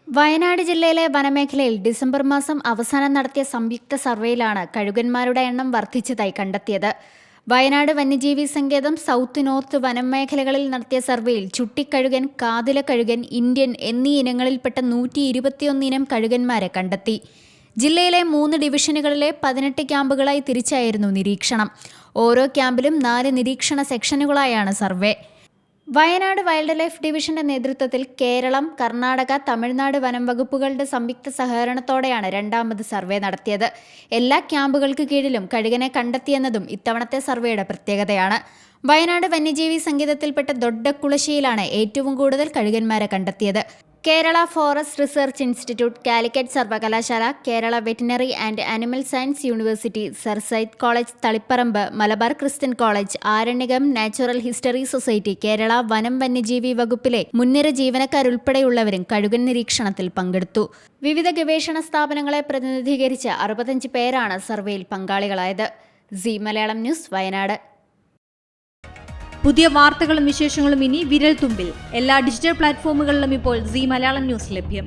വയനാട് ജില്ലയിലെ വനമേഖലയിൽ ഡിസംബർ മാസം അവസാനം നടത്തിയ സംയുക്ത സർവേയിലാണ് കഴുകന്മാരുടെ എണ്ണം വർദ്ധിച്ചതായി കണ്ടെത്തിയത്. വയനാട് വന്യജീവി സങ്കേതം സൗത്ത് നോർത്ത് വനമേഖലകളിൽ നടത്തിയ സർവേയിൽ ചുട്ടിക്കഴുകൻ, കാതിലക്കഴുകൻ, ഇന്ത്യൻ എന്നീ ഇനങ്ങളിൽപ്പെട്ട 121 ഇനം കഴുകന്മാരെ കണ്ടെത്തി. ജില്ലയിലെ 3 ഡിവിഷനുകളിലെ 18 ക്യാമ്പുകളായി തിരിച്ചായിരുന്നു നിരീക്ഷണം. ഓരോ ക്യാമ്പിലും 4 നിരീക്ഷണ സെക്ഷനുകളായാണ് സർവേ. വയനാട് വൈൽഡ് ലൈഫ് ഡിവിഷന്റെ നേതൃത്വത്തിൽ കേരളം, കർണാടക, തമിഴ്നാട് വനം വകുപ്പുകളുടെ സംയുക്ത സഹകരണത്തോടെയാണ് രണ്ടാമത് സർവേ നടത്തിയത്. എല്ലാ ക്യാമ്പുകൾക്ക് കീഴിലും കഴുകനെ കണ്ടെത്തിയെന്നതും ഇത്തവണത്തെ സർവേയുടെ പ്രത്യേകതയാണ്. വയനാട് വന്യജീവി സങ്കേതത്തിൽപ്പെട്ട ദൊഡ്ഡക്കുളശ്ശിയിലാണ് ഏറ്റവും കൂടുതൽ കഴുകന്മാരെ കണ്ടെത്തിയത്. Kerala forest research institute, Calicut സർവകലാശാല, Kerala veterinary and animal science university, sir Syed college Taliparamba, Malabar Christian college, Aranyakam natural history society, Kerala വനം വന്യജീവി വകുപ്പിലെ മുൻനിര ജീവനക്കാരുൾപ്പെടെയുള്ളവരും കഴുകൻ നിരീക്ഷണത്തിൽ പങ്കെടുത്തു. വിവിധ ഗവേഷണ സ്ഥാപനങ്ങളെ പ്രതിനിധീകരിച്ച് 65 പേരാണ് സർവേയിൽ പങ്കാളികളായത്. Zee Malayalam news, Wayanad. പുതിയ വാർത്തകളും വിശേഷങ്ങളും ഇനി വിരൽ തുമ്പിൽ. എല്ലാ ഡിജിറ്റൽ പ്ലാറ്റ്ഫോമുകളിലും ഇപ്പോൾ സീ മലയാളം ന്യൂസ് ലഭ്യം.